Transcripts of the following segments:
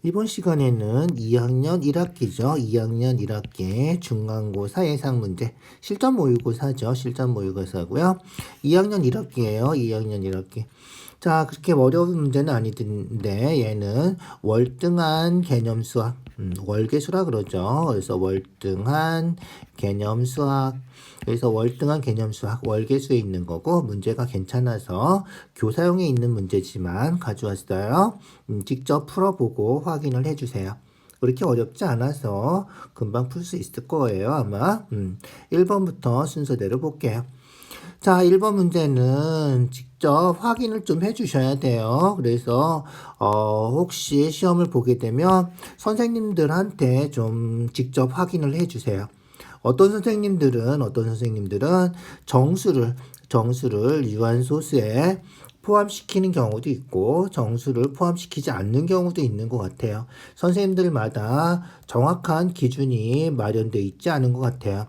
이번 시간에는 2학년 1학기죠. 2학년 1학기 중간고사 예상 문제. 실전 모의고사죠. 실전 모의고사고요. 2학년 1학기예요. 2학년 1학기. 자, 그렇게 어려운 문제는 아니던데 얘는 월등한 개념 수학, 월계수라 그러죠. 그래서 월등한 개념 수학. 그래서 월등한 개념 수학, 월계수에 있는 거고 문제가 괜찮아서 교사용에 있는 문제지만 가져왔어요. 직접 풀어보고 확인을 해주세요. 그렇게 어렵지 않아서 금방 풀 수 있을 거예요, 아마. 1번부터 순서대로 볼게요. 자, 1번 문제는 직접 확인을 좀 해주셔야 돼요. 그래서 혹시 시험을 보게 되면 선생님들한테 좀 직접 확인을 해주세요. 어떤 선생님들은 정수를 유한소수에 포함시키는 경우도 있고 정수를 포함시키지 않는 경우도 있는 것 같아요. 선생님들마다 정확한 기준이 마련되어 있지 않은 것 같아요.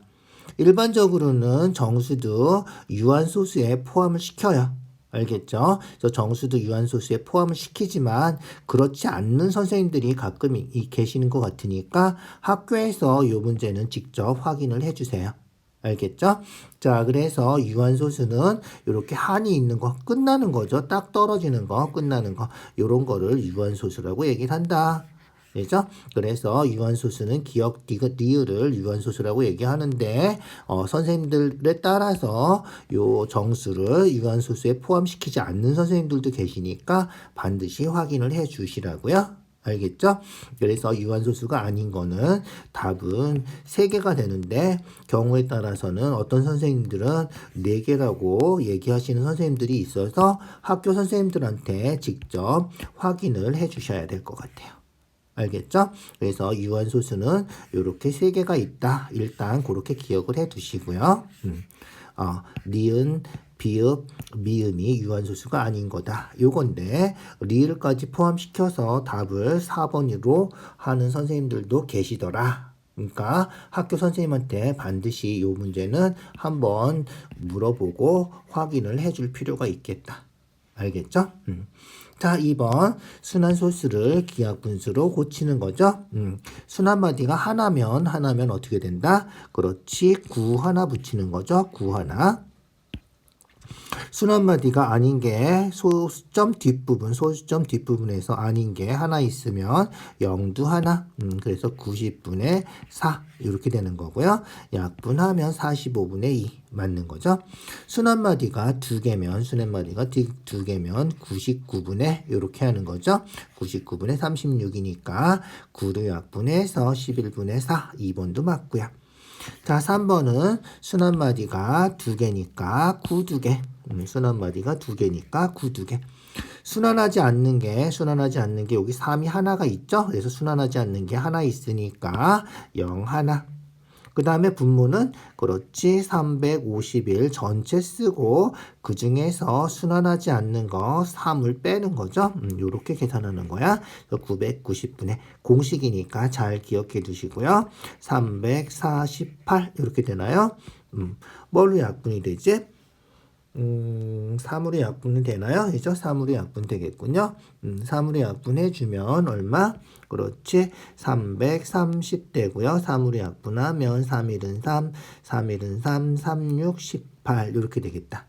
일반적으로는 정수도 유한소수에 포함을 시켜요. 알겠죠? 그래서 정수도 유한소수에 포함을 시키지만 그렇지 않는 선생님들이 가끔 계시는 것 같으니까 학교에서 이 문제는 직접 확인을 해주세요. 알겠죠? 자, 그래서 유한소수는 이렇게 한이 있는 거, 끝나는 거죠. 딱 떨어지는 거, 끝나는 거. 요런 거를 유한소수라고 얘기를 한다. 그죠? 그래서 유한소수는 기억 리을을 유한소수라고 얘기하는데 선생님들에 따라서 요 정수를 유한소수에 포함시키지 않는 선생님들도 계시니까 반드시 확인을 해 주시라고요. 알겠죠? 그래서 유한소수가 아닌 거는 답은 3개가 되는데 경우에 따라서는 어떤 선생님들은 4개라고 얘기하시는 선생님들이 있어서 학교 선생님들한테 직접 확인을 해 주셔야 될 것 같아요. 알겠죠? 그래서 유한소수는 이렇게 3개가 있다. 일단 그렇게 기억을 해 두시고요. 니은, 비읍, 미음이 유한소수가 아닌 거다. 요건데 리을까지 포함시켜서 답을 4번으로 하는 선생님들도 계시더라. 그러니까 학교 선생님한테 반드시 이 문제는 한번 물어보고 확인을 해줄 필요가 있겠다. 알겠죠? 자, 2번 순환소수를 기하분수로 고치는 거죠. 순환마디가 하나면 어떻게 된다? 그렇지, 9 하나 붙이는 거죠. 9 하나. 순환마디가 아닌 게 소수점 뒷부분에서 아닌 게 하나 있으면 0도 하나, 그래서 90분의 4 이렇게 되는 거고요. 약분하면 45분의 2 맞는 거죠. 순환마디가 2개면 99분의 이렇게 하는 거죠. 99분의 36이니까 9를 약분해서 11분의 4, 2번도 맞고요. 자, 3번은 순환마디가 2개니까 9 2개. 순환마디가 2개니까 9 2개. 순환하지 않는 게 여기 3이 하나가 있죠? 그래서 순환하지 않는 게 하나 있으니까 0 하나. 그 다음에 분모는 그렇지 351 전체 쓰고 그 중에서 순환하지 않는 거 3을 빼는 거죠. 요렇게 계산하는 거야. 990분의 공식이니까 잘 기억해 두시고요. 348 이렇게 되나요? 뭘로 약분이 되지? 3으로 약분이 되나요? 그죠? 3으로 약분 되겠군요. 3으로 약분해 주면 얼마? 그렇지. 330 되고요. 3으로 약분하면 3일은 3, 3일은 3, 36, 18 이렇게 되겠다.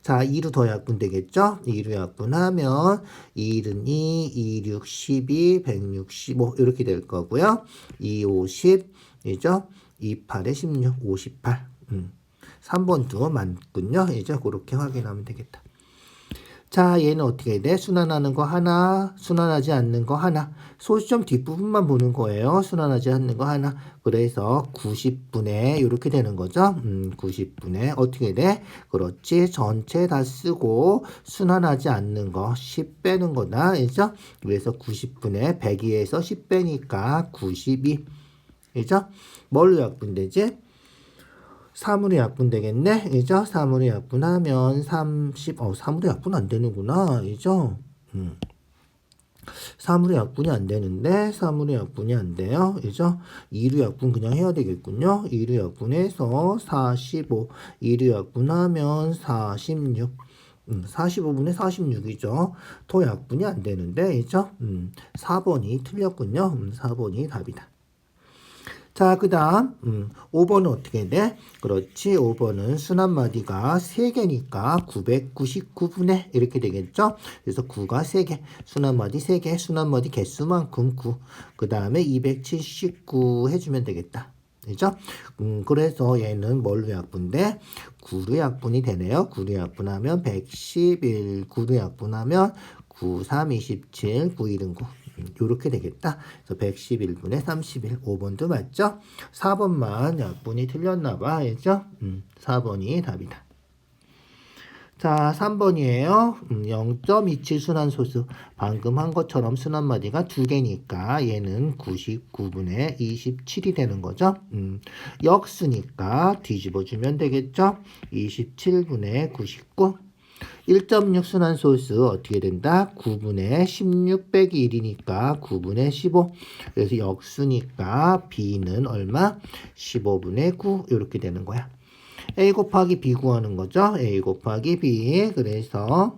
자, 2로 더 약분 되겠죠? 2로 약분하면 2일은 2, 2, 6, 12, 165 이렇게 될 거고요. 2, 50 이죠? 2, 8에 16, 58 3번도 맞군요. 이제 그렇게 확인하면 되겠다. 자, 얘는 어떻게 돼? 순환하는 거 하나, 순환하지 않는 거 하나. 소수점 뒷부분만 보는 거예요. 순환하지 않는 거 하나. 그래서 90분의 이렇게 되는 거죠. 90분의 어떻게 돼? 그렇지. 전체 다 쓰고 순환하지 않는 거 10 빼는 거다. 그죠? 그래서 90분의 102에서 10 빼니까 92. 그죠? 뭘로 약분되지? 3으로 약분 되겠네? 이죠? 3으로 약분하면 3으로 약분 안 되는구나. 이죠? 3으로 약분이 안 되는데, 3으로 약분이 안 돼요. 이죠? 2로 약분 그냥 해야 되겠군요. 2로 약분해서 45. 2로 약분하면 46. 45분의 46이죠. 토약분이 안 되는데, 그죠? 4번이 틀렸군요. 4번이 답이다. 자, 그 다음 5번은 어떻게 돼? 그렇지, 5번은 순한마디가 3개니까 999분의 이렇게 되겠죠? 그래서 9가 3개, 순한마디 3개, 순한마디 개수만큼 9, 그 다음에 279 해주면 되겠다. 그죠? 그래서 얘는 뭘로 약분돼? 9로 약분이 되네요. 9로 약분하면 111, 9로 약분하면 9, 3, 27, 9, 1은 9. 요렇게 되겠다. 그래서 111분의 31. 5번도 맞죠? 4번만 약분이 틀렸나봐. 알죠? 4번이 답이다. 자, 3번이에요. 0.27 순환소수. 방금 한 것처럼 순환마디가 2개니까 얘는 99분의 27이 되는 거죠. 역수니까 뒤집어주면 되겠죠. 27분의 99. 1.6 순환소수 어떻게 된다? 9분의 16 빼기 1이니까 9분의 15. 그래서 역수니까 B는 얼마? 15분의 9 이렇게 되는 거야. A 곱하기 B 구하는 거죠. A 곱하기 B. 그래서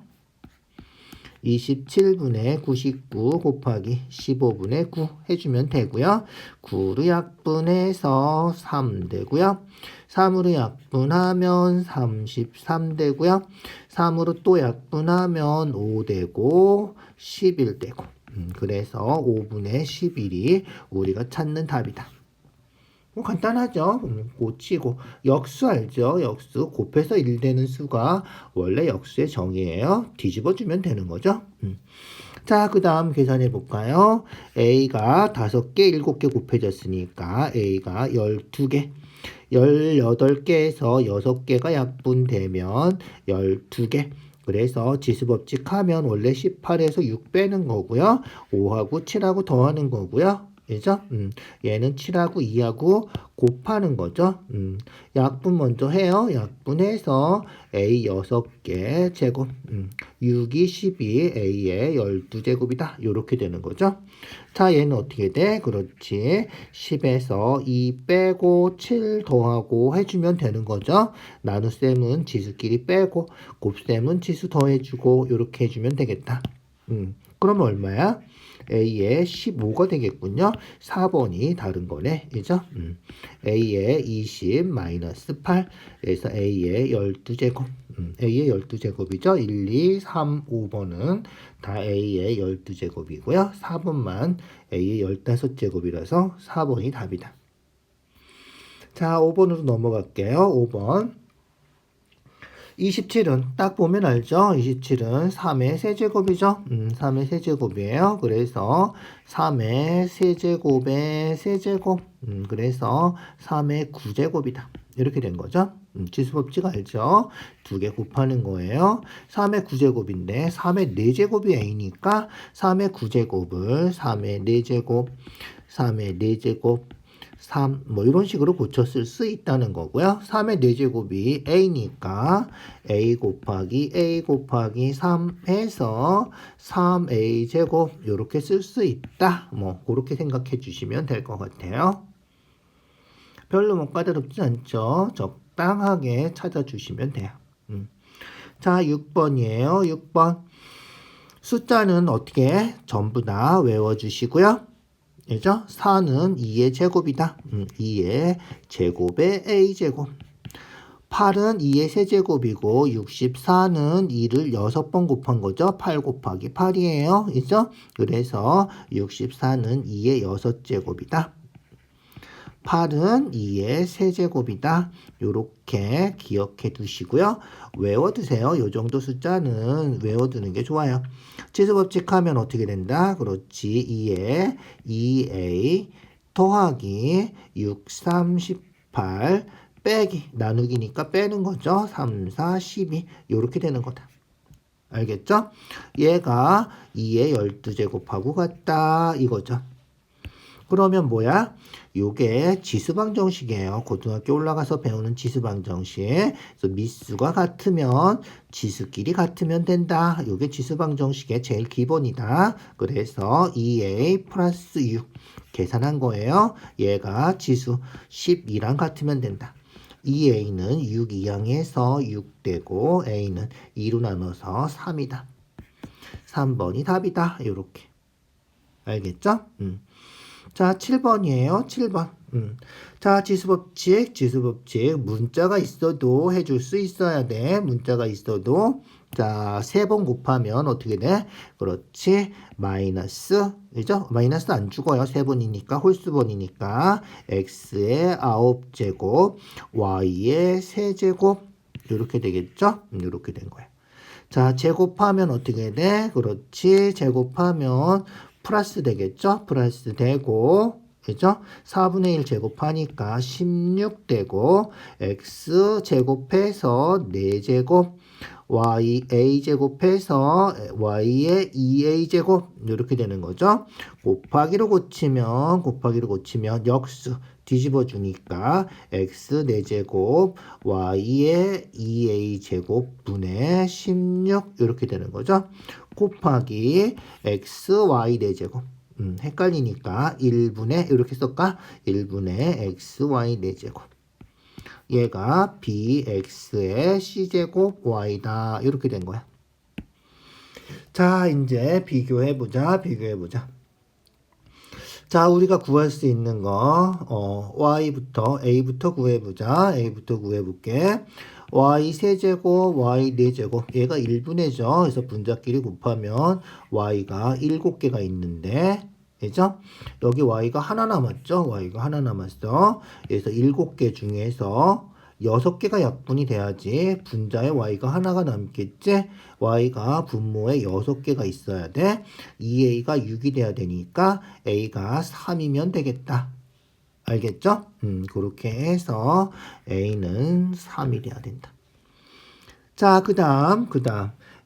27분의 99 곱하기 15분의 9 해주면 되고요. 9로 약분해서 3 되고요. 3으로 약분하면 33 되고요. 3으로 또 약분하면 5 되고 11 되고. 그래서 5분의 11이 우리가 찾는 답이다. 간단하죠. 고치고 역수 알죠? 역수 곱해서 1 되는 수가 원래 역수의 정의예요. 뒤집어주면 되는 거죠. 자, 그 다음 계산해 볼까요? A가 5개, 7개 곱해졌으니까 A가 12개, 18개에서 6개가 약분되면 12개. 그래서 지수법칙 하면 원래 18에서 6 빼는 거고요. 5하고 7하고 더하는 거고요. 그죠? 얘는 7하고 2하고 곱하는 거죠. 약분 먼저 해요. 약분해서 A 6개 제곱, 6이 12, A의 12제곱이다. 이렇게 되는 거죠. 자, 얘는 어떻게 돼? 그렇지. 10에서 2 빼고 7 더하고 해주면 되는 거죠. 나눗셈은 지수끼리 빼고, 곱셈은 지수 더해주고, 이렇게 해주면 되겠다. 그럼 얼마야? A의 15가 되겠군요. 4번이 다른 거네. 그죠? A의 20 마이너스 8. 그래서 A의 12제곱. A의 12제곱이죠. 1, 2, 3, 5번은 다 A의 12제곱이고요. 4번만 A의 15제곱이라서 4번이 답이다. 자, 5번으로 넘어갈게요. 5번. 27은 딱 보면 알죠? 27은 3의 세제곱이죠? 3의 세제곱이에요. 그래서 3의 세제곱의 세제곱. 그래서 3의 9제곱이다. 이렇게 된 거죠? 지수법칙 알죠? 2개 곱하는 거예요. 3의 9제곱인데 3의 4제곱이 A니까 3의 9제곱을 3의 4제곱, 3의 4제곱, 3, 뭐 이런 식으로 고쳤을 수 있다는 거고요. 3의 4제곱이 A니까 A 곱하기 3 해서 3A 제곱 이렇게 쓸 수 있다. 뭐 그렇게 생각해 주시면 될 것 같아요. 별로 뭐 까다롭지 않죠. 적당하게 찾아주시면 돼요. 자, 6번이에요. 6번. 숫자는 어떻게 전부 다 외워주시고요. 그죠? 4는 2의 제곱이다. 2의 제곱의 A제곱. 8은 2의 세제곱이고 64는 2를 6번 곱한 거죠. 8 곱하기 8이에요. 그죠? 그래서 64는 2의 6제곱이다. 8은 2의 세제곱이다. 요렇게 기억해 두시고요. 외워두세요. 요 정도 숫자는 외워두는 게 좋아요. 지수법칙 하면 어떻게 된다? 그렇지. 2에 2a 더하기 6, 38 빼기 나누기니까 빼는 거죠. 3, 4, 12 요렇게 되는 거다. 알겠죠? 얘가 2의 12제곱하고 같다 이거죠. 그러면 뭐야? 요게 지수방정식이에요. 고등학교 올라가서 배우는 지수방정식. 그래서 미수가 같으면 지수끼리 같으면 된다. 요게 지수방정식의 제일 기본이다. 그래서 2a 플러스 6 계산한 거예요. 얘가 지수 12랑 같으면 된다. 2a는 6 이항해서 6 되고 a는 2로 나눠서 3이다. 3번이 답이다. 요렇게. 알겠죠? 자, 7번이에요. 7번. 자, 지수법칙. 문자가 있어도 해줄 수 있어야 돼. 문자가 있어도. 자, 3번 곱하면 어떻게 돼? 그렇지. 마이너스. 그죠? 마이너스 안 죽어요. 3번이니까. 홀수번이니까. x의 9제곱, y의 3제곱. 이렇게 되겠죠? 이렇게 된 거예요. 자, 제곱하면 어떻게 돼? 그렇지. 제곱하면 플러스 되겠죠? 플러스 되고, 그죠? 4분의 1 제곱하니까 16 되고, x 제곱해서 4제곱, a 제곱해서 y의 2a 제곱, 이렇게 되는 거죠? 곱하기로 고치면 역수 뒤집어 주니까 x 4제곱, y의 2a 제곱 분의 16 이렇게 되는 거죠. 곱하기 x, y 4제곱. 헷갈리니까 1분의 이렇게 쓸까? 1분의 x, y 4제곱. 얘가 bx의 c제곱 y다. 이렇게 된 거야. 자, 이제 비교해보자. 자, 우리가 구할 수 있는 거, a부터 구해보자. a부터 구해볼게. y 세제곱, y 4제곱. 얘가 1분의죠. 그래서 분자끼리 곱하면 y가 7개가 있는데, 그죠? 여기 y가 하나 남았죠? y가 하나 남았어. 그래서 7개 중에서 6개가 약분이 돼야지 분자에 y가 하나가 남겠지? y가 분모에 6개가 있어야 돼. 2a가 6이 돼야 되니까 a가 3이면 되겠다. 알겠죠? 그렇게 해서 a는 3이 돼야 된다. 자, 그 다음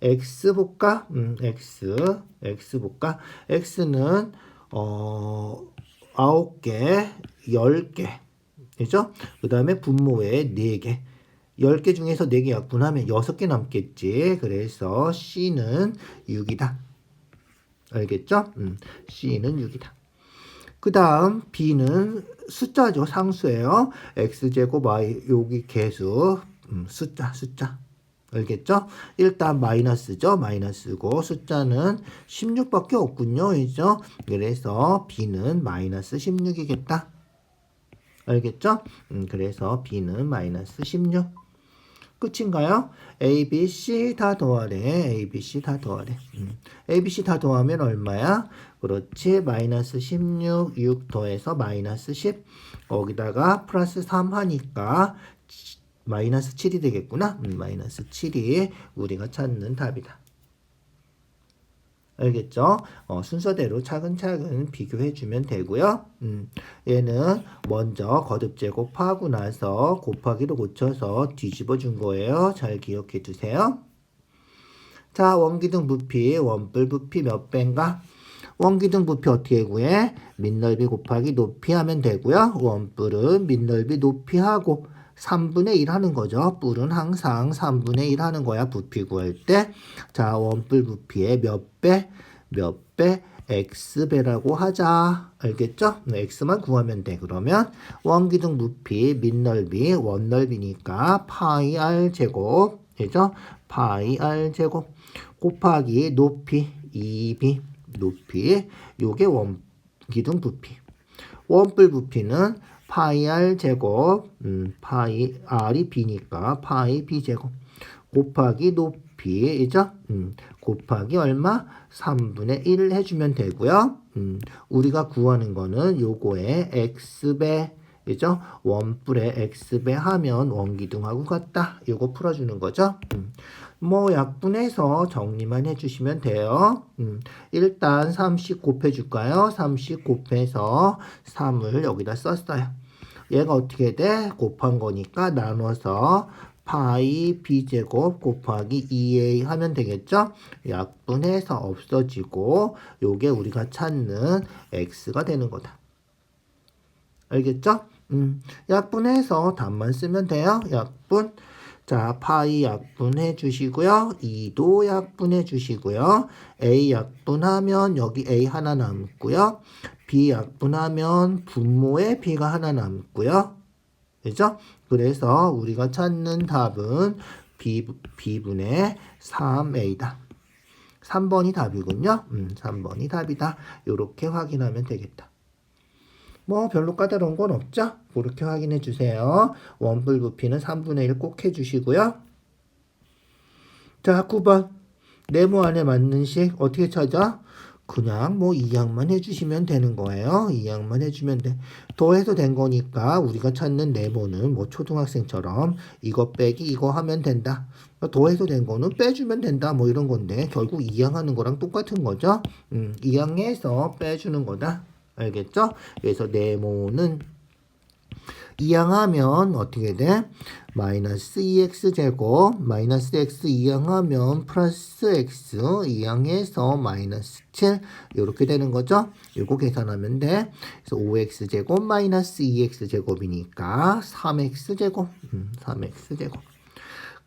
x 볼까? x 볼까? x는 9개, 10개. 그죠? 그 다음에 분모에 4개. 10개 중에서 4개 약분하면 6개 남겠지. 그래서 C는 6이다. 알겠죠? C는 6이다. 그 다음 B는 숫자죠. 상수예요. X제곱 Y, 여기 개수, 숫자. 알겠죠? 일단 마이너스죠. 마이너스고 숫자는 16밖에 없군요. 그죠? 그래서 B는 마이너스 16이겠다. 알겠죠? 그래서 B는 마이너스 16. 끝인가요? A, B, C 다 더하래. A, B, C 다 더하래. A, B, C 다 더하면 얼마야? 그렇지. 마이너스 16, 6 더해서 마이너스 10. 거기다가 플러스 3 하니까 마이너스 7이 되겠구나. 마이너스 7이 우리가 찾는 답이다. 알겠죠? 순서대로 차근차근 비교해주면 되고요. 얘는 먼저 거듭 제곱하고 나서 곱하기로 고쳐서 뒤집어 준 거예요. 잘 기억해 두세요. 자, 원기둥 부피, 원뿔 부피 몇 배인가? 원기둥 부피 어떻게 구해? 밑넓이 곱하기 높이 하면 되고요. 원뿔은 밑넓이 높이하고 3분의 1 하는 거죠. 뿔은 항상 3분의 1 하는 거야. 부피 구할 때. 자, 원뿔 부피의 몇 배? x배라고 하자. 알겠죠? x만 구하면 돼. 그러면 원기둥 부피 밑넓이 원넓이니까 파이 r 제곱. 그죠? 파이 r 제곱 곱하기 높이 2b 높이. 요게 원기둥 부피. 원뿔 부피는 파이 r 제곱, 파이 r이 b니까 파이 b 제곱 곱하기 높이죠. 곱하기 얼마? 3분의 1 해주면 되고요. 우리가 구하는 거는 요거에 x배, 그죠? 원뿔에 x배 하면 원기둥하고 같다. 요거 풀어주는 거죠. 뭐 약분해서 정리만 해주시면 돼요. 일단 30 곱해줄까요? 30 곱해서 3을 여기다 썼어요. 얘가 어떻게 돼? 곱한 거니까 나눠서 파이 b제곱 곱하기 2a 하면 되겠죠? 약분해서 없어지고 요게 우리가 찾는 x가 되는 거다. 알겠죠? 약분해서 답만 쓰면 돼요. 약분. 자, 파이 약분해 주시고요. 2도 약분해 주시고요. a 약분하면 여기 a 하나 남고요. b 약분하면 분모에 b가 하나 남고요. 그죠? 그래서 우리가 찾는 답은 B분의 3A다. 3번이 답이군요. 3번이 답이다. 이렇게 확인하면 되겠다. 뭐 별로 까다로운 건 없죠? 그렇게 확인해 주세요. 원뿔 부피는 3분의 1 꼭 해주시고요. 자, 9번. 네모 안에 맞는 식 어떻게 찾아? 그냥 뭐 이항만 해주시면 되는 거예요. 이항만 해주면 돼. 더해서 된 거니까 우리가 찾는 네모는 뭐 초등학생처럼 이거 빼기 이거 하면 된다. 더해서 된 거는 빼주면 된다. 뭐 이런 건데 결국 이항하는 거랑 똑같은 거죠. 이항해서 빼주는 거다. 알겠죠? 그래서 네모는 이항하면 어떻게 돼? 마이너스 2x제곱 마이너스 x 이항하면 플러스 x 이항해서 마이너스 7 이렇게 되는 거죠. 이거 계산하면 돼. 그래서 5x제곱 마이너스 2x제곱이니까 3x제곱 3x제곱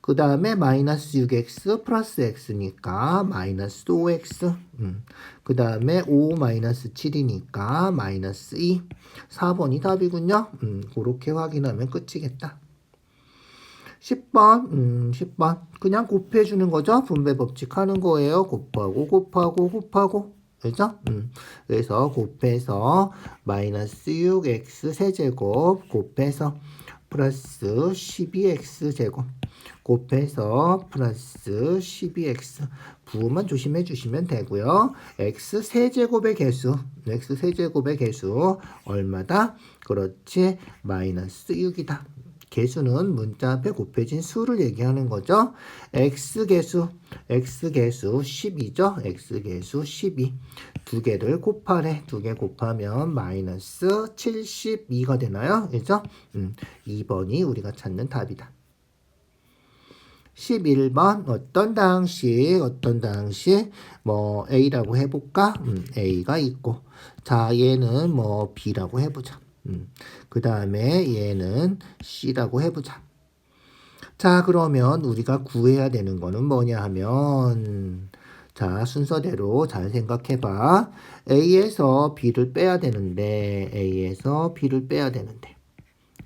그 다음에 마이너스 6x 플러스 x니까 마이너스 5x 그 다음에 5 마이너스 7이니까 마이너스 2 4번이 답이군요. 그렇게 확인하면 끝이겠다. 10번 10번 그냥 곱해주는 거죠. 분배 법칙 하는 거예요. 곱하고 그죠? 그래서 곱해서 마이너스 6x 세제곱 곱해서 플러스 12x제곱 곱해서 플러스 12x 부호만 조심해 주시면 되고요. x 세제곱의 개수 얼마다? 그렇지 마이너스 6이다. 개수는 문자 앞에 곱해진 수를 얘기하는 거죠. x개수 12죠. x개수 12 두 개를 곱하래. 두 개 곱하면 마이너스 72가 되나요? 그죠? 2번이 우리가 찾는 답이다. 11번 어떤 당식 뭐 A라고 해볼까? A가 있고 자 얘는 뭐 B라고 해보자. 그 다음에 얘는 C라고 해보자. 자 그러면 우리가 구해야 되는 거는 뭐냐 하면 자 순서대로 잘 생각해봐. A에서 B를 빼야 되는데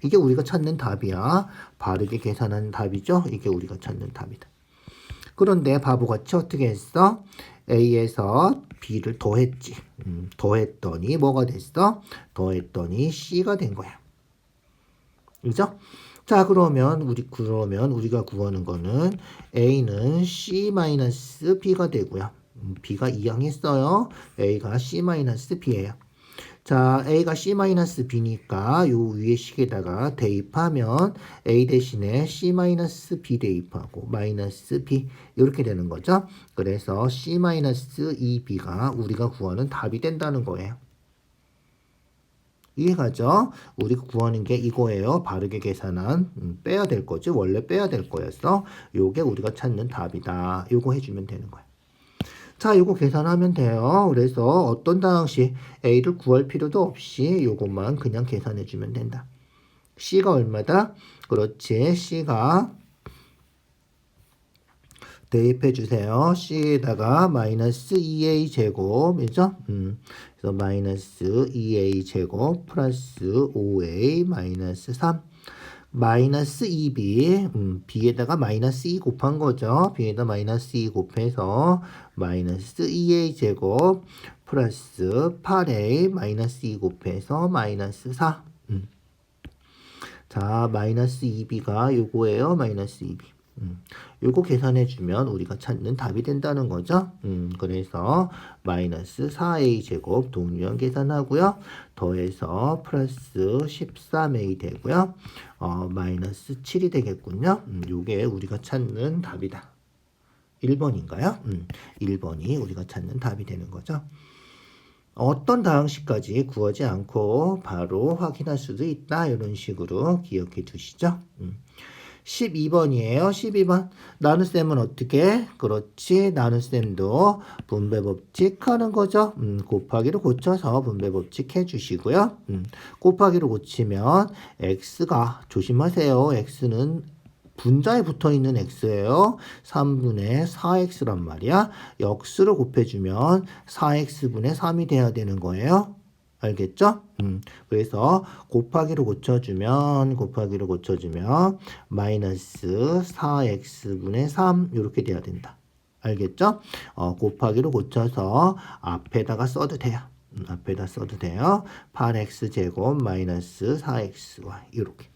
이게 우리가 찾는 답이야. 바르게 계산하는 답이죠. 이게 우리가 찾는 답이다. 그런데 바보같이 어떻게 했어? A에서 B를 더했지. 더했더니 뭐가 됐어? 더했더니 C가 된 거야. 그죠? 자 그러면 우리가 구하는 거는 A는 C-B가 되고요. B가 이항했어요. A가 C-B예요. 자, A가 C-B니까 요 위에 식에다가 대입하면 A 대신에 C-B 대입하고 마이너스 B 이렇게 되는 거죠. 그래서 C-2B가 우리가 구하는 답이 된다는 거예요. 이해가죠? 우리가 구하는 게 이거예요. 바르게 계산한 빼야 될 거지. 원래 빼야 될 거였어. 요게 우리가 찾는 답이다. 요거 해주면 되는 거야. 자, 요거 계산하면 돼요. 그래서 어떤 당식 A를 구할 필요도 없이 요것만 그냥 계산해주면 된다. C가 얼마다? 그렇지. C가 대입해주세요. C에다가 마이너스 2A 제곱이죠? 그래서 마이너스 2A 제곱 플러스 5A 마이너스 3 마이너스 2B B에다가 마이너스 2 곱한 거죠. B에다 마이너스 2 곱해서 마이너스 2A 제곱 플러스 8A 마이너스 2 곱해서 마이너스 4 자 마이너스 2B가 요거예요. 마이너스 2B 요거 계산해주면 우리가 찾는 답이 된다는 거죠. 그래서 마이너스 4A 제곱 동일한 계산하고요. 더해서 플러스 13A 되고요. 마이너스 7이 되겠군요. 요게 우리가 찾는 답이다. 1번인가요? 1번이 우리가 찾는 답이 되는 거죠. 어떤 다항식까지 구하지 않고 바로 확인할 수도 있다. 이런 식으로 기억해 두시죠. 12번이에요. 12번. 나눗셈은 어떻게? 그렇지. 나눗셈도 분배법칙 하는 거죠. 곱하기로 고쳐서 분배법칙 해주시고요. 곱하기로 고치면 x가 조심하세요. x는 분자에 붙어있는 x예요. 3분의 4x란 말이야. 역수를 곱해주면 4x분의 3이 돼야 되는 거예요. 알겠죠? 그래서 곱하기로 고쳐주면 마이너스 4x분의 3 이렇게 돼야 된다. 알겠죠? 곱하기로 고쳐서 앞에다가 써도 돼요. 앞에다 써도 돼요. 8x제곱 마이너스 4xy 이렇게.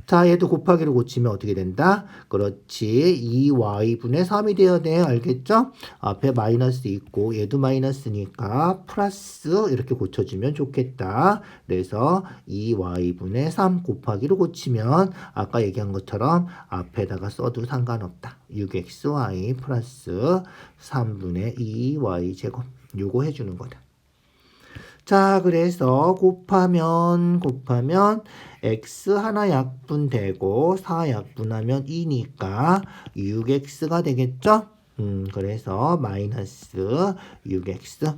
자, 얘도 곱하기로 고치면 어떻게 된다? 그렇지. 2y분의 3이 되어야 돼. 알겠죠? 앞에 마이너스 있고 얘도 마이너스니까 플러스 이렇게 고쳐주면 좋겠다. 그래서 2y분의 3 곱하기로 고치면 아까 얘기한 것처럼 앞에다가 써도 상관없다. 6xy 플러스 3분의 2y 제곱. 요거 해주는 거다. 자, 그래서 곱하면 x 하나 약분되고 4 약분하면 2니까 6x가 되겠죠? 그래서 마이너스 6x.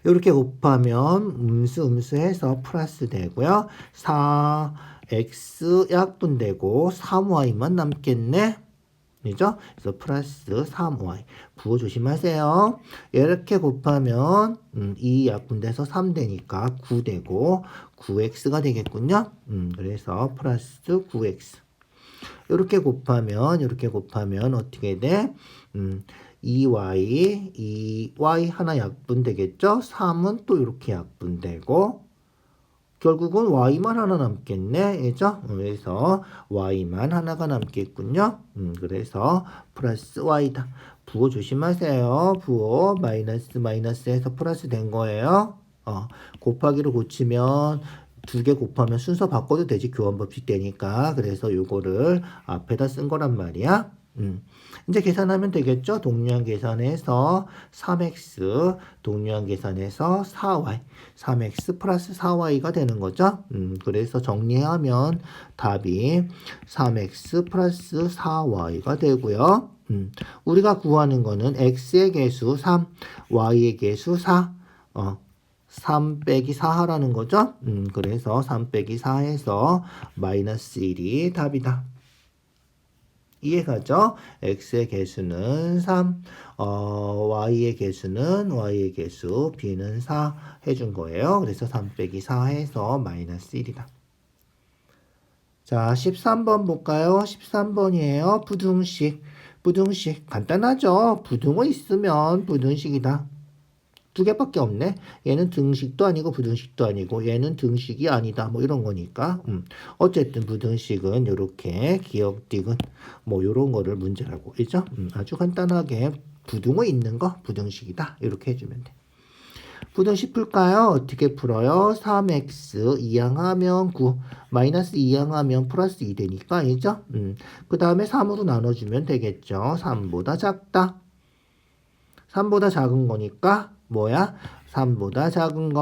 이렇게 곱하면 음수 해서 플러스 되고요. 4x 약분되고 3y만 남겠네. 그죠? 그래서 플러스 3y. 부호 조심하세요. 이렇게 곱하면 2 약분돼서 3 되니까 9 되고 9x가 되겠군요. 그래서 플러스 9x. 이렇게 곱하면 어떻게 돼? 2y 하나 약분되겠죠? 3은 또 이렇게 약분되고 결국은 y만 하나 남겠네. 그죠? 그래서 y만 하나가 남겠군요. 그래서 플러스 y다. 부호 조심하세요. 부호 마이너스에서 플러스 된 거예요. 곱하기로 고치면 2개 곱하면 순서 바꿔도 되지. 교환법칙 되니까. 그래서 요거를 앞에다 쓴 거란 말이야. 이제 계산하면 되겠죠? 동류항 계산해서 3x, 동류항 계산해서 4y, 3x 플러스 4y가 되는 거죠? 그래서 정리하면 답이 3x 플러스 4y가 되고요. 우리가 구하는 거는 x의 개수 3, y의 개수 4, 3 빼기 4 하라는 거죠? 그래서 3 빼기 4에서 마이너스 1이 답이다. 이해가죠? x의 개수는 3, y의 개수, b는 4 해준 거예요. 그래서 3 빼기 4 해서 마이너스 1이다. 자, 13번 볼까요? 13번이에요. 부등식. 간단하죠? 부등호 있으면 부등식이다. 2개밖에 없네. 얘는 등식도 아니고 부등식도 아니고 얘는 등식이 아니다. 뭐 이런 거니까. 어쨌든 부등식은 요렇게 기억 디귿 뭐 요런 거를 문제라고 그죠? 아주 간단하게 부등호 있는 거 부등식이다. 이렇게 해주면 돼. 부등식 풀까요? 어떻게 풀어요? 3x 2항하면 9 마이너스 2항하면 플러스 2 되니까 그죠? 그 다음에 3으로 나눠주면 되겠죠. 3보다 작다. 3보다 작은 거니까 뭐야? 3보다 작은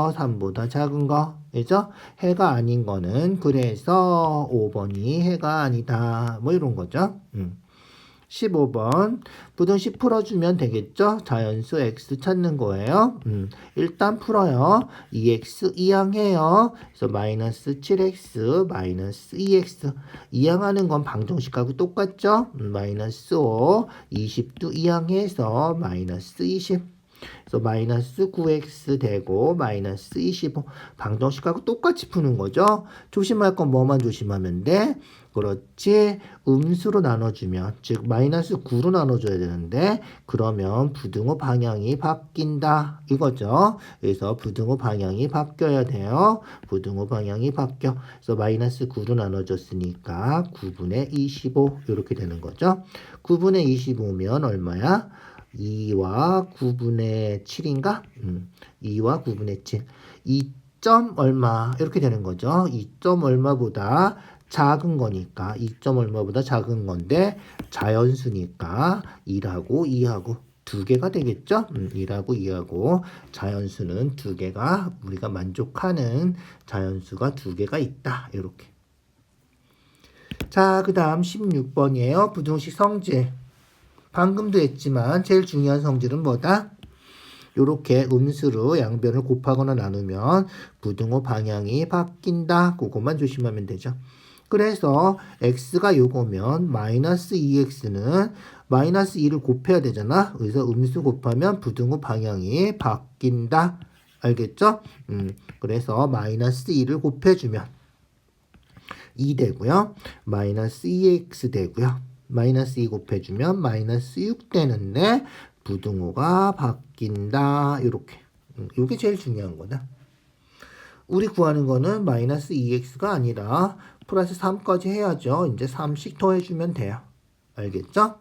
거. 그죠? 해가 아닌 거는 그래서 5번이 해가 아니다. 뭐 이런 거죠. 15번 부등식 풀어주면 되겠죠? 자연수 x 찾는 거예요. 일단 풀어요. 2x 이항해요. 그래서 마이너스 7x 마이너스 2x 이항하는 건 방정식하고 똑같죠? 마이너스 5 20도 이항해서 마이너스 20 그래서 마이너스 9x 되고 마이너스 25 방정식하고 똑같이 푸는 거죠. 조심할 건 뭐만 조심하면 돼? 그렇지. 음수로 나눠주면 즉 마이너스 9로 나눠줘야 되는데 그러면 부등호 방향이 바뀐다 이거죠. 그래서 부등호 방향이 바뀌어야 돼요. 부등호 방향이 바뀌어. 그래서 마이너스 9로 나눠줬으니까 9분의 25 이렇게 되는 거죠. 9분의 25면 얼마야? 2와 9분의 7인가? 2와 9분의 7. 2점 얼마 이렇게 되는 거죠. 2점 얼마보다 작은 거니까 2점 얼마보다 작은 건데 자연수니까 1하고 2하고 2개가 되겠죠. 1하고 2하고 자연수는 2개가 우리가 만족하는 자연수가 2개가 있다. 이렇게. 자, 그 다음 16번이에요. 부등식 성질. 방금도 했지만 제일 중요한 성질은 뭐다? 요렇게 음수로 양변을 곱하거나 나누면 부등호 방향이 바뀐다. 그것만 조심하면 되죠. 그래서 x가 요거면 마이너스 2x는 마이너스 2를 곱해야 되잖아. 그래서 음수 곱하면 부등호 방향이 바뀐다. 알겠죠? 그래서 마이너스 2를 곱해주면 2 되고요. 마이너스 2x 되고요. 마이너스 2 곱해주면 마이너스 6 되는데 부등호가 바뀐다. 이렇게. 이게 제일 중요한 거다. 우리 구하는 거는 마이너스 2x가 아니라 플러스 3까지 해야죠. 이제 3씩 더해주면 돼요. 알겠죠?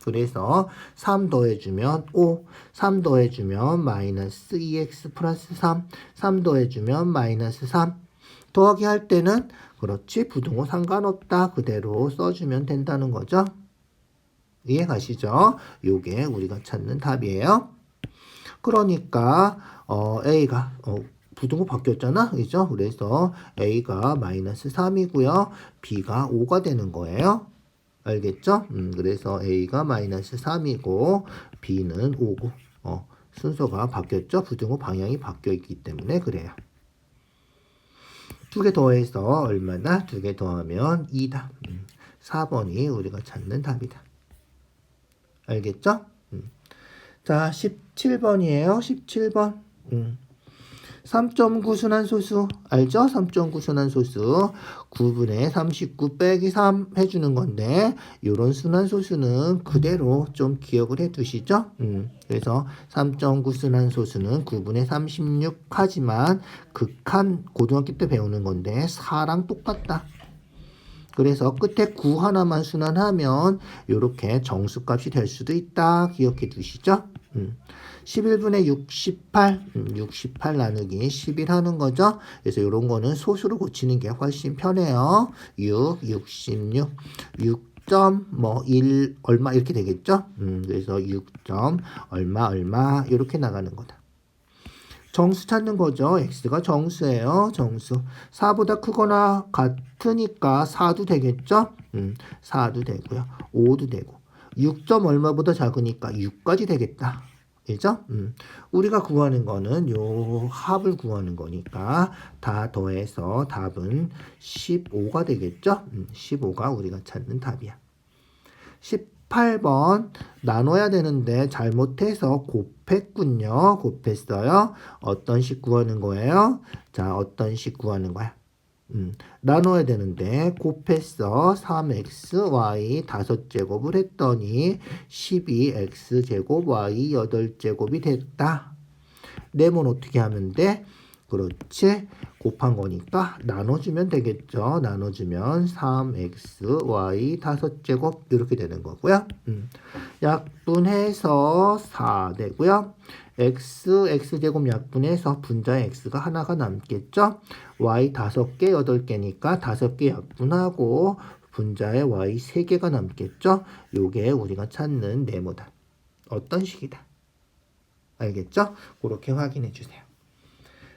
그래서 3 더해주면 5, 3 더해주면 마이너스 2x 플러스 3, 3 더해주면 마이너스 3. 더하기 할 때는 그렇지 부등호 상관없다 그대로 써주면 된다는 거죠. 이해 가시죠? 요게 우리가 찾는 답이에요. 그러니까 A가 부등호 바뀌었잖아. 그죠? 그래서 A가 마이너스 3이고요. B가 5가 되는 거예요. 알겠죠? 그래서 A가 마이너스 3이고 B는 5고 순서가 바뀌었죠? 부등호 방향이 바뀌어 있기 때문에 그래요. 두 개 더해서 얼마나? 두 개 더하면 2다. 4번이 우리가 찾는 답이다. 알겠죠? 자, 17번이에요. 17번. 3.9 순환소수 알죠? 3.9 순환소수 9분의 39 빼기 3 해주는 건데 요런 순환소수는 그대로 좀 기억을 해 두시죠? 그래서 3.9 순환소수는 9분의 36 하지만 극한 고등학교 때 배우는 건데 4랑 똑같다. 그래서 끝에 9 하나만 순환하면 요렇게 정수값이 될 수도 있다. 기억해 두시죠? 11분의 68, 68 나누기 11 하는 거죠. 그래서 이런 거는 소수로 고치는 게 훨씬 편해요. 6, 66, 6.1 얼마 이렇게 되겠죠. 그래서 6. 얼마 이렇게 나가는 거다. 정수 찾는 거죠. x가 정수예요. 정수. 4보다 크거나 같으니까 4도 되겠죠. 4도 되고요. 5도 되고. 6. 얼마보다 작으니까 6까지 되겠다. 그죠? 우리가 구하는 거는 요 합을 구하는 거니까 다 더해서 답은 15가 되겠죠? 15가 우리가 찾는 답이야. 18번 나눠야 되는데 잘못해서 곱했군요. 곱했어요. 어떤 식 구하는 거예요? 자, 어떤 식 구하는 거야? 나눠야 되는데 곱했어. 3x y 5제곱을 했더니 12x제곱 y 8제곱이 됐다. 네모는 어떻게 하면 돼? 그렇지. 곱한 거니까 나눠주면 되겠죠. 나눠주면 3x y 5제곱 이렇게 되는 거고요. 약분해서 4 되고요. x제곱 약분해서 분자의 x가 하나가 남겠죠. y 5개, 8개니까 5개 약분하고 분자의 y 3개가 남겠죠. 요게 우리가 찾는 네모다. 어떤 식이다. 알겠죠? 그렇게 확인해 주세요.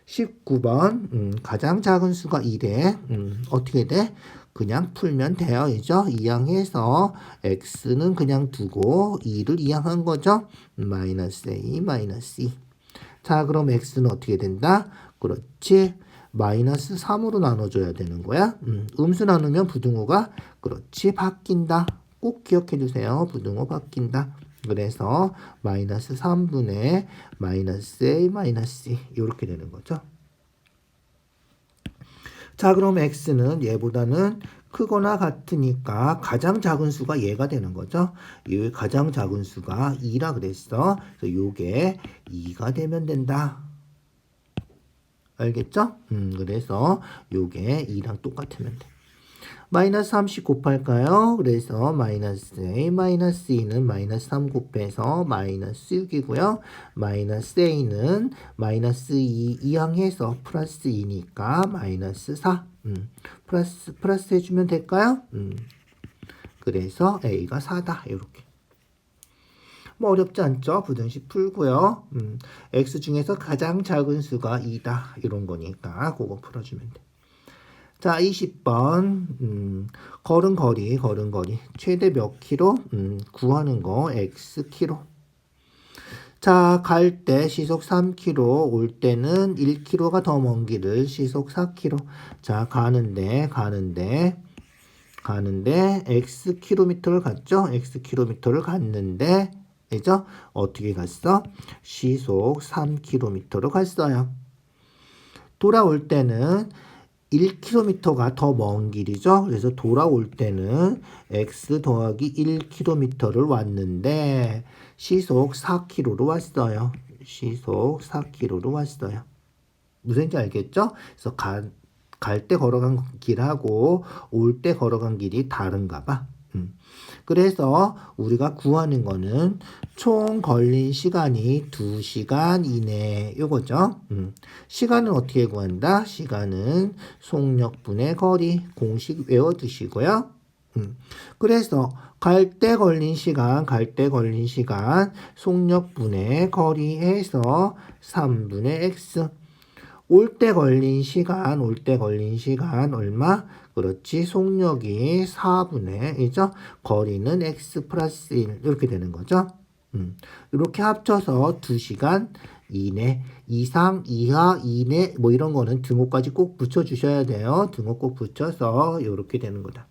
19번 가장 작은 수가 2래. 어떻게 돼? 그냥 풀면 돼요. 이죠? 이항해서 x는 그냥 두고 2를 이항한 거죠. 마이너스 a 마이너스 2. 자, 그럼 x는 어떻게 된다? 그렇지. 마이너스 3으로 나눠줘야 되는 거야. 음수 나누면 부등호가 그렇지 바뀐다. 꼭 기억해 주세요. 부등호 바뀐다. 그래서 마이너스 3분의 마이너스 a 마이너스 2 이렇게 되는 거죠. 자, 그럼 x는 얘보다는 크거나 같으니까 가장 작은 수가 얘가 되는 거죠. 이 가장 작은 수가 2라 그랬어. 그래서 요게 2가 되면 된다. 알겠죠? 그래서 요게 2랑 똑같으면 돼. 마이너스 30 곱할까요? 그래서 마이너스 a 마이너스 2는 마이너스 3 곱해서 마이너스 6이고요. 마이너스 a는 마이너스 2 이항해서 플러스 2니까 마이너스 4. 플러스 해주면 될까요? 그래서 a가 4다. 이렇게. 뭐 어렵지 않죠? 부등식 풀고요. x 중에서 가장 작은 수가 2다. 이런 거니까 그거 풀어주면 돼. 자, 20번 걸음거리 최대 몇 킬로? 구하는 거 x 킬로. 자, 갈 때 시속 3km, 올 때는 1km가 더 먼 길을 시속 4km. 자, 가는데 x 킬로미터를 갔죠? x 킬로미터를 갔는데 그죠? 어떻게 갔어? 시속 3km로 갔어요. 돌아올 때는 1km가 더 먼 길이죠. 그래서 돌아올 때는 x 더하기 1km를 왔는데 시속 4km로 왔어요. 시속 4km로 왔어요. 무슨지 알겠죠? 그래서 갈 때 걸어간 길하고 올 때 걸어간 길이 다른가 봐. 그래서 우리가 구하는 거는 총 걸린 시간이 2시간 이내 요거죠. 시간은 어떻게 구한다? 시간은 속력분의 거리 공식 외워두시고요. 그래서 갈 때 걸린 시간 속력분의 거리 해서 3분의 x 올 때 걸린 시간 얼마? 그렇지. 속력이 4분의, 이죠? 거리는 x 플러스 1. 이렇게 되는 거죠. 이렇게 합쳐서 2시간 이내, 이상, 이하, 이내, 뭐 이런 거는 등호까지 꼭 붙여주셔야 돼요. 등호 꼭 붙여서 이렇게 되는 거다.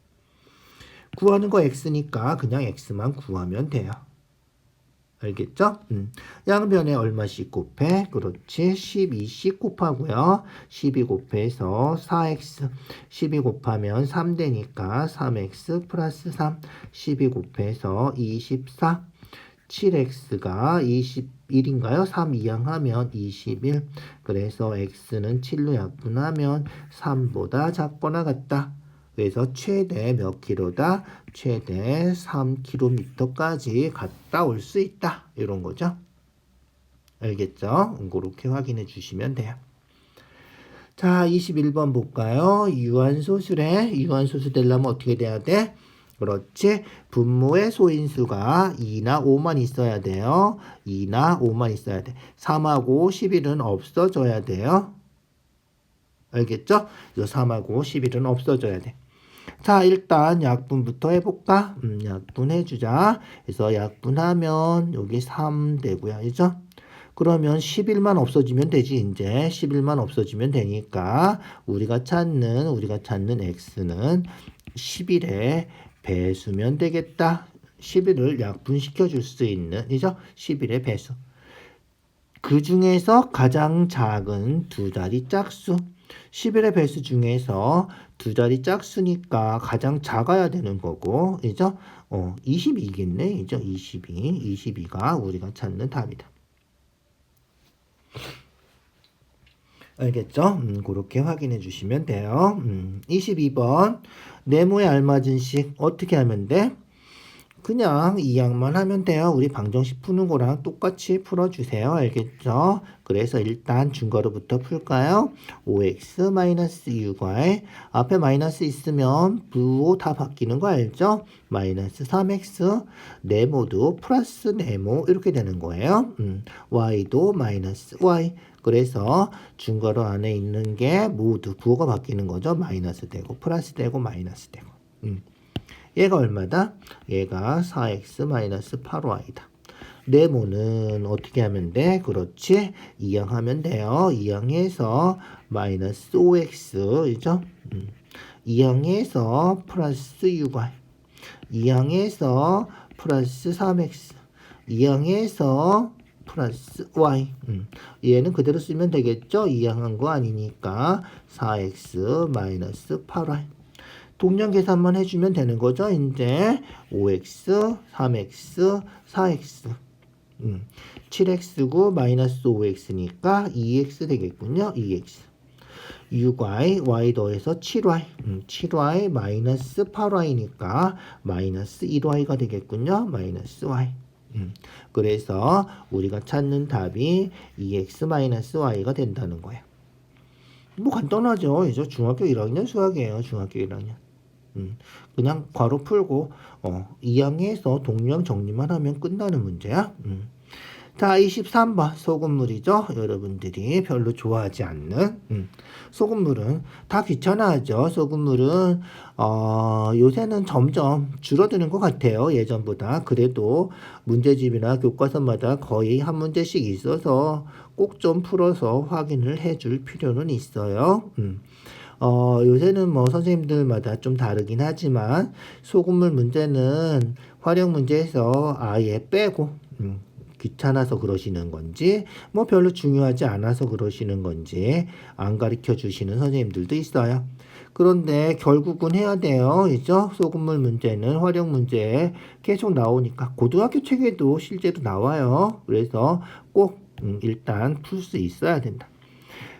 구하는 거 x니까 그냥 x만 구하면 돼요. 알겠죠? 양변에 얼마씩 곱해? 그렇지. 12씩 곱하고요. 12 곱해서 4x. 12 곱하면 3 되니까 3x 플러스 3. 12 곱해서 24. 7x가 21인가요? 3 이항하면 21. 그래서 x는 7로 약분하면 3보다 작거나 같다. 그래서 최대 몇 킬로다? 최대 3km까지 갔다 올 수 있다. 이런 거죠. 알겠죠? 그렇게 확인해 주시면 돼요. 자, 21번 볼까요? 유한소수래. 유한소수 되려면 어떻게 돼야 돼? 그렇지. 분모의 소인수가 2나 5만 있어야 돼요. 2나 5만 있어야 돼. 3하고 11은 없어져야 돼요. 알겠죠? 3하고 11은 없어져야 돼. 자, 일단 약분부터 해볼까? 약분해주자. 그래서 약분하면 여기 3 되고요. 그죠? 그러면 11만 없어지면 되지. 이제 11만 없어지면 되니까 우리가 찾는 x는 11의 배수면 되겠다. 11을 약분시켜 줄 수 있는, 그죠? 11의 배수. 그 중에서 가장 작은 두 자리 짝수. 11의 배수 중에서 두 자리 짝수니까 가장 작아야 되는 거고, 그죠? 22겠네, 그죠? 22가 우리가 찾는 답이다. 알겠죠? 그렇게 확인해 주시면 돼요. 22번 네모에 알맞은 식 어떻게 하면 돼? 그냥 이 양만 하면 돼요. 우리 방정식 푸는 거랑 똑같이 풀어주세요. 알겠죠? 그래서 일단 증거로부터 풀까요? 5x-6y 앞에 마이너스 있으면 부호 다 바뀌는 거 알죠? 마이너스 3x 네모도 플러스 네모 이렇게 되는 거예요. y도 마이너스 y 그래서 증거로 안에 있는 게 모두 부호가 바뀌는 거죠. 마이너스 되고 플러스 되고 마이너스 되고 얘가 얼마다? 얘가 4x-8y다. 네모는 어떻게 하면 돼? 그렇지? 이항하면 돼요. 이항해서 마이너스 5x, 그죠? 이항해서 플러스 6y. 이항해서 플러스 3x. 이항해서 플러스 y. 얘는 그대로 쓰면 되겠죠? 이항한 거 아니니까 4x-8y. 동량 계산만 해주면 되는 거죠. 이제 5x, 3x, 4x 7x고 마이너스 5x니까 2x 되겠군요. 2x 6y, y 더해서 7y 7y 마이너스 8y니까 마이너스 1y가 되겠군요. 마이너스 y 그래서 우리가 찾는 답이 2x 마이너스 y가 된다는 거예요. 뭐 간단하죠. 이제 중학교 1학년 수학이에요. 중학교 1학년. 그냥 괄호 풀고 2항에서 동량 정리만 하면 끝나는 문제야. 자, 23번 소금물이죠. 여러분들이 별로 좋아하지 않는 소금물은 다 귀찮아하죠. 소금물은 요새는 점점 줄어드는 것 같아요. 예전보다. 그래도 문제집이나 교과서마다 거의 한 문제씩 있어서 꼭 좀 풀어서 확인을 해줄 필요는 있어요. 요새는 뭐 선생님들마다 좀 다르긴 하지만 소금물 문제는 활용 문제에서 아예 빼고 귀찮아서 그러시는 건지 뭐 별로 중요하지 않아서 그러시는 건지 안 가르쳐 주시는 선생님들도 있어요. 그런데 결국은 해야 돼요. 그죠? 소금물 문제는 활용 문제에 계속 나오니까 고등학교 책에도 실제로 나와요. 그래서 꼭 일단 풀 수 있어야 된다.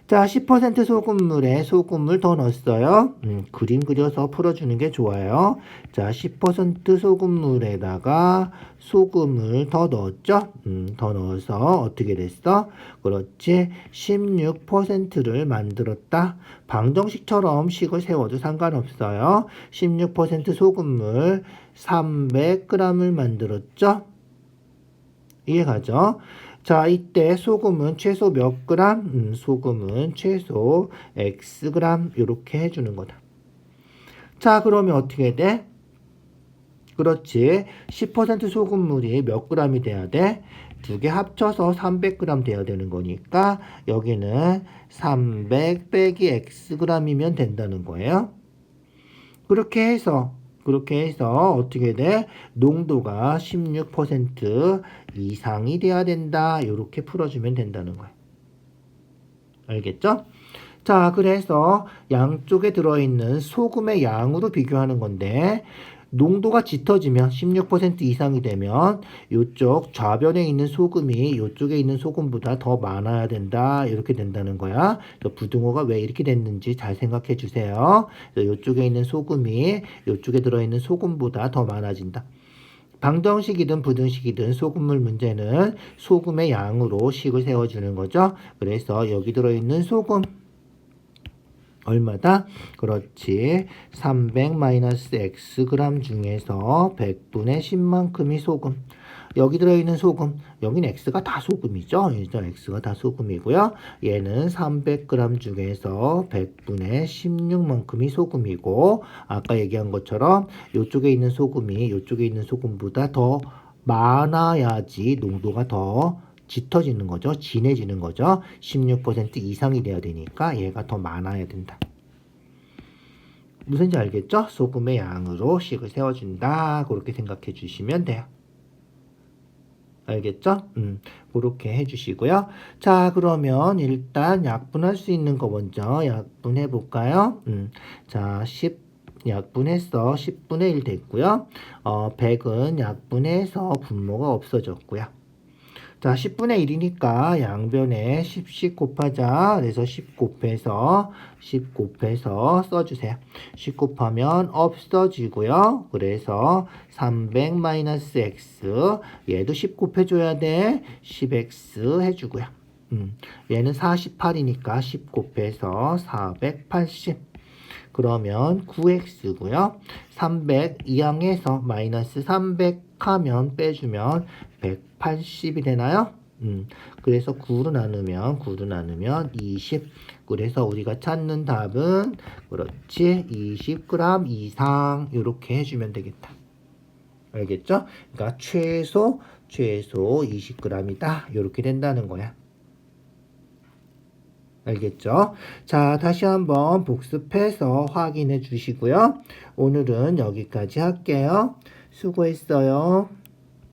자, 10% 소금물에 소금을 더 넣었어요. 그림 그려서 풀어주는 게 좋아요. 자, 10% 소금물에다가 소금을 더 넣었죠? 더 넣어서 어떻게 됐어? 그렇지. 16%를 만들었다. 방정식처럼 식을 세워도 상관없어요. 16% 소금물 300g을 만들었죠? 이해가죠? 자, 이때 소금은 최소 몇 그램? 소금은 최소 X그램 이렇게 해주는 거다. 자, 그러면 어떻게 돼? 그렇지. 10% 소금물이 몇 그램이 돼야 돼? 두 개 합쳐서 300g 돼야 되는 거니까 여기는 300 빼기 Xg이면 된다는 거예요. 그렇게 해서 어떻게 돼? 농도가 16% 이상이 돼야 된다. 이렇게 풀어주면 된다는 거야. 알겠죠? 자, 그래서 양쪽에 들어있는 소금의 양으로 비교하는 건데 농도가 짙어지면 16% 이상이 되면 이쪽 좌변에 있는 소금이 이쪽에 있는 소금보다 더 많아야 된다. 이렇게 된다는 거야. 부등호가 왜 이렇게 됐는지 잘 생각해 주세요. 이쪽에 있는 소금이 이쪽에 들어있는 소금보다 더 많아진다. 방정식이든 부등식이든 소금물 문제는 소금의 양으로 식을 세워주는 거죠. 그래서 여기 들어있는 소금 얼마다? 그렇지. 300-Xg 중에서 100분의 10만큼이 소금. 여기 들어있는 소금. 여긴 X가 다 소금이죠. X가 다 소금이고요. 얘는 300g 중에서 100분의 16만큼이 소금이고 아까 얘기한 것처럼 이쪽에 있는 소금이 이쪽에 있는 소금보다 더 많아야지 농도가 더 짙어지는 거죠. 진해지는 거죠. 16% 이상이 돼야 되니까 얘가 더 많아야 된다. 무슨지 알겠죠? 소금의 양으로 식을 세워준다. 그렇게 생각해 주시면 돼요. 알겠죠? 그렇게 해주시고요. 자, 그러면 일단 약분할 수 있는 거 먼저 약분해 볼까요? 자, 10 약분해서 10분의 1 됐고요. 100은 약분해서 분모가 없어졌고요. 자, 10분의 1이니까 양변에 10씩 곱하자. 그래서 10 곱해서 써주세요. 10 곱하면 없어지고요. 그래서 300-X 얘도 10 곱해줘야 돼. 10X 해주고요. 얘는 48이니까 10 곱해서 480. 그러면 9x고요. 300 이항에서 마이너스 300 하면 빼주면 180이 되나요? 그래서 9로 나누면 20. 그래서 우리가 찾는 답은 그렇지 20g 이상 이렇게 해주면 되겠다. 알겠죠? 그러니까 최소 20g이다. 이렇게 된다는 거야. 알겠죠? 자, 다시 한번 복습해서 확인해 주시고요. 오늘은 여기까지 할게요. 수고했어요.